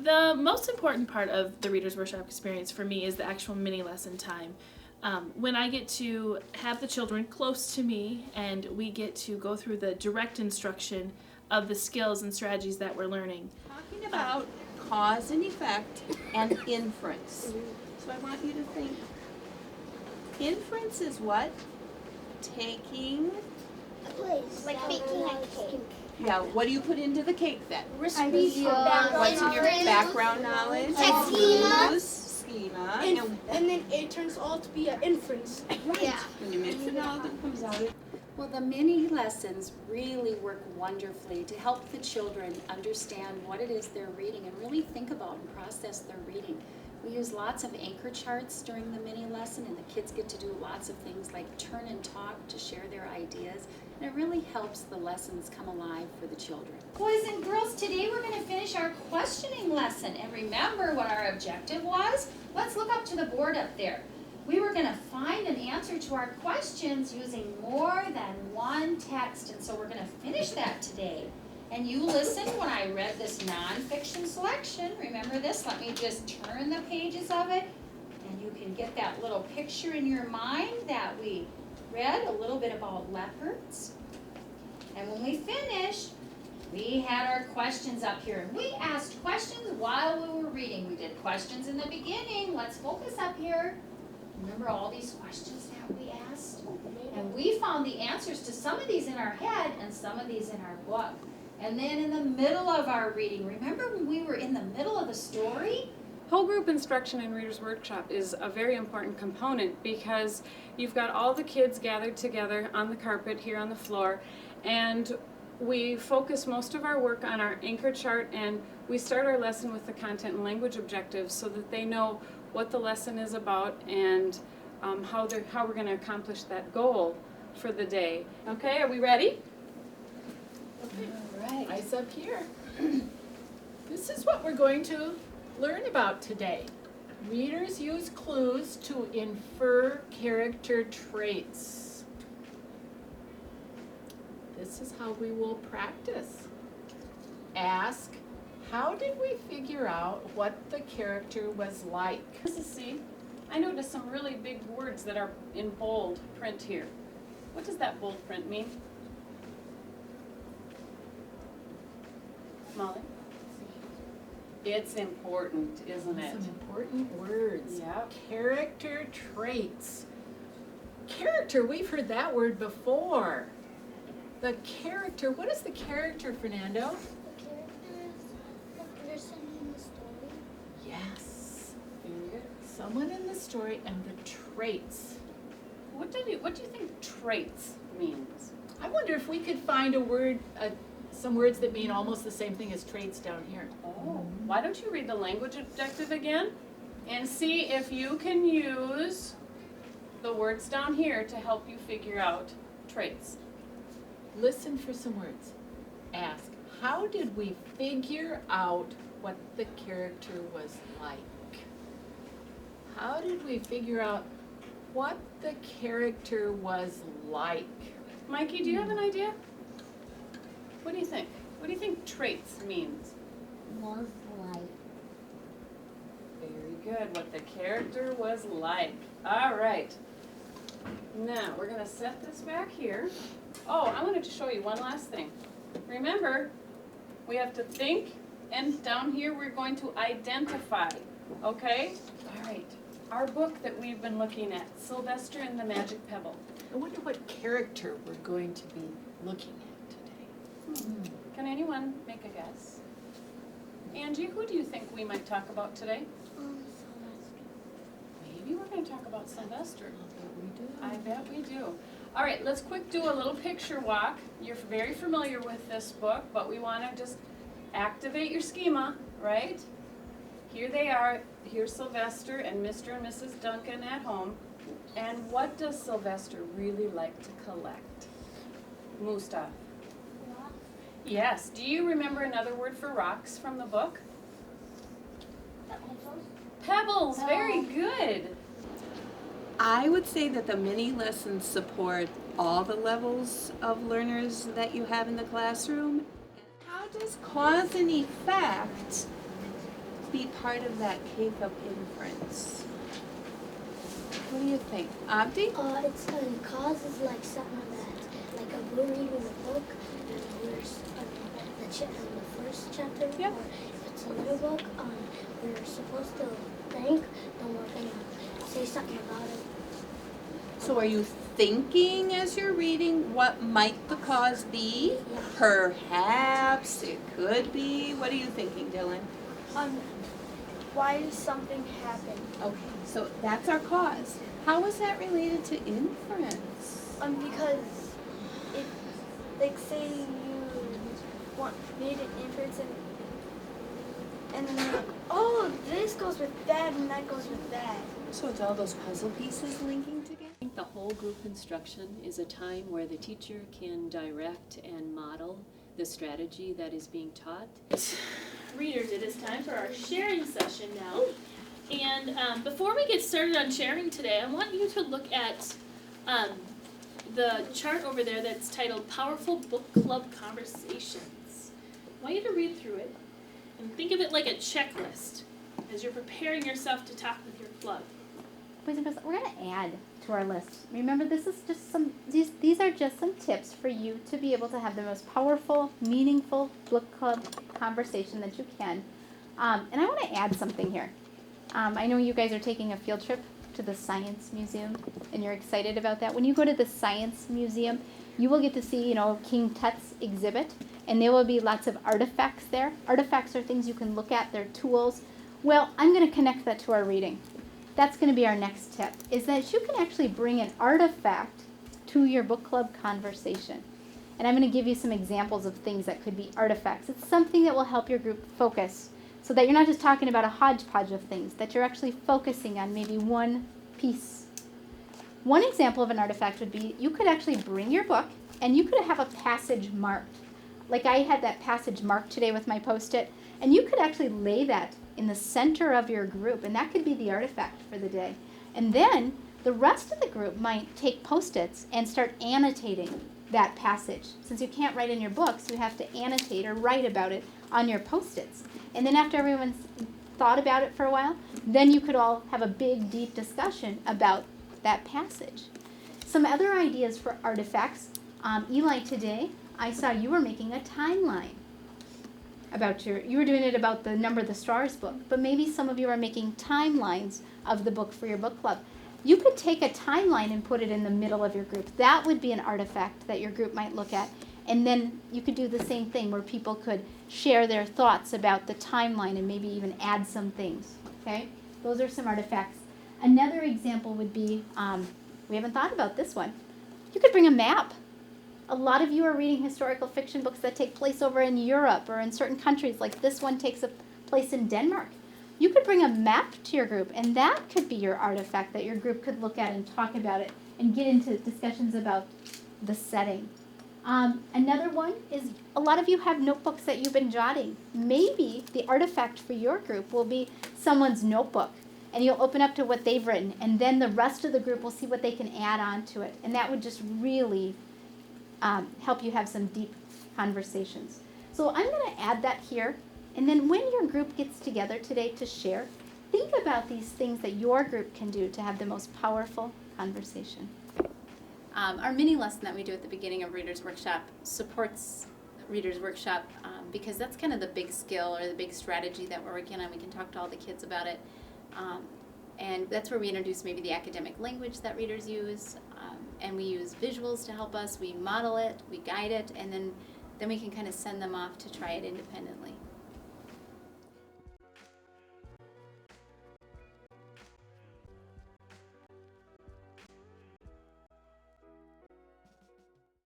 The most important part of the Reader's Workshop experience for me is the actual mini lesson time. When I get to have the children close to me and we get to go through the direct instruction of the skills and strategies that we're learning. Talking about cause and effect and inference. So I want you to think, inference is what? Taking, Like baking a cake. yeah, what do you put into the cake then? What's What's in your background knowledge? Schema. And then it turns all to be an inference. Yeah. When you mix it all, it comes out. Well, the mini lessons really work wonderfully to help the children understand what it is they're reading and really think about and process their reading. We use lots of anchor charts during the mini lesson, and the kids get to do lots of things like turn and talk to share their ideas, and it really helps the lessons come alive for the children. Boys and girls, today we're going to finish our questioning lesson, and remember what our objective was? Let's look up to the board up there. We were going to find an answer to our questions using more than one text, and so we're going to finish that today. And you listened when I read this nonfiction selection. Remember this? Let me just turn the pages of it, and you can get that little picture in your mind that we read a little bit about leopards. And when we finished, we had our questions up here. And we asked questions while we were reading. We did questions in the beginning. Let's focus up here. Remember all these questions that we asked? And we found the answers to some of these in our head and some of these in our book. And then in the middle of our reading, remember when we were in the middle of the story? Whole group instruction in Reader's Workshop is a very important component because you've got all the kids gathered together on the carpet here on the floor, and we focus most of our work on our anchor chart, and we start our lesson with the content and language objectives so that they know what the lesson is about and how we're going to accomplish that goal for the day. Okay, are we ready? Okay. All right. Eyes up here. This is what we're going to learn about today. Readers use clues to infer character traits. This is how we will practice. Ask, how did we figure out what the character was like? Mrs. C, I noticed some really big words that are in bold print here. What does that bold print mean? Molly? It's important, isn't it? Some important words. Yep. Character traits. Character, we've heard that word before. The character, what is the character, Fernando? The character is the person in the story. Yes. Very good. Someone in the story and the traits. What do you think traits means? I wonder if we could find a word, some words that mean almost the same thing as traits down here. Oh, why don't you read the language objective again and see if you can use the words down here to help you figure out traits. Listen for some words. Ask, how did we figure out what the character was like? How did we figure out what the character was like? Mikey, do you have an idea? What do you think? What do you think traits means? Was like. Very good, what the character was like. All right. Now, we're gonna set this back here. Oh, I wanted to show you one last thing. Remember, we have to think, and down here we're going to identify, okay? All right, our book that we've been looking at, Sylvester and the Magic Pebble. I wonder what character we're going to be looking at today. Can anyone make a guess? Angie, who do you think we might talk about today? Sylvester. Maybe we're going to talk about Sylvester. We do. I bet we do. All right, let's do a little picture walk. You're very familiar with this book, but we want to just activate your schema, right? Here they are. Here's Sylvester and Mr. and Mrs. Duncan at home. And what does Sylvester really like to collect? Mustafa. Yes. Do you remember another word for rocks from the book? Pebbles. Very good. I would say that the mini lessons support all the levels of learners that you have in the classroom. How does cause and effect be part of that cake of inference? What do you think? Abdi? It's cause is like something that, like we're reading a book and we're the first chapter, Yep. or if it's a little book, we're supposed to think, then we're gonna say something about it. So are you thinking as you're reading what might the cause be? Yeah. Perhaps it could be. What are you thinking, Dylan? Why does something happen? Okay, so that's our cause. How is that related to inference? Because if, like, say you made an inference and then you're like, oh, this goes with that and that goes with that. So it's all those puzzle pieces linking together? I think the whole group instruction is a time where the teacher can direct and model the strategy that is being taught. Readers, it is time for our sharing session now. And before we get started on sharing today, I want you to look at the chart over there that's titled Powerful Book Club Conversations. I want you to read through it and think of it like a checklist as you're preparing yourself to talk with your club. Boys and girls, we're going to add to our list. Remember, this is just these are just some tips for you to be able to have the most powerful, meaningful book club conversation that you can. And I want to add something here. I know you guys are taking a field trip to the Science Museum, and you're excited about that. When you go to the Science Museum, you will get to see, King Tut's exhibit, and there will be lots of artifacts there. Artifacts are things you can look at, they're tools. Well, I'm going to connect that to our reading. That's going to be our next tip, is that you can actually bring an artifact to your book club conversation. And I'm going to give you some examples of things that could be artifacts. It's something that will help your group focus so that you're not just talking about a hodgepodge of things, that you're actually focusing on maybe one piece. One example of an artifact would be you could actually bring your book and you could have a passage marked. Like I had that passage marked today with my Post-it, and you could actually lay that in the center of your group, and that could be the artifact for the day. And then the rest of the group might take Post-its and start annotating that passage. Since you can't write in your books, you have to annotate or write about it on your Post-its. And then after everyone's thought about it for a while, then you could all have a big, deep discussion about that passage. Some other ideas for artifacts. Eli, today I saw you were making a timeline about you were doing it about the Number the Stars book, but maybe some of you are making timelines of the book for your book club. You could take a timeline and put it in the middle of your group. That would be an artifact that your group might look at. And then you could do the same thing where people could share their thoughts about the timeline and maybe even add some things. Okay? Those are some artifacts. Another example would be, we haven't thought about this one. You could bring a map. A lot of you are reading historical fiction books that take place over in Europe or in certain countries, like this one takes place in Denmark. You could bring a map to your group, and that could be your artifact that your group could look at and talk about it and get into discussions about the setting. Another one is a lot of you have notebooks that you've been jotting. Maybe the artifact for your group will be someone's notebook, and you'll open up to what they've written, and then the rest of the group will see what they can add on to it, and that would just really help you have some deep conversations. So I'm going to add that here, and then when your group gets together today to share, think about these things that your group can do to have the most powerful conversation. Our mini lesson that we do at the beginning of Reader's Workshop supports Reader's Workshop because that's kind of the big skill or the big strategy that we're working on. We can talk to all the kids about it. And that's where we introduce maybe the academic language that readers use. And we use visuals to help us. We model it, we guide it, and then we can kind of send them off to try it independently.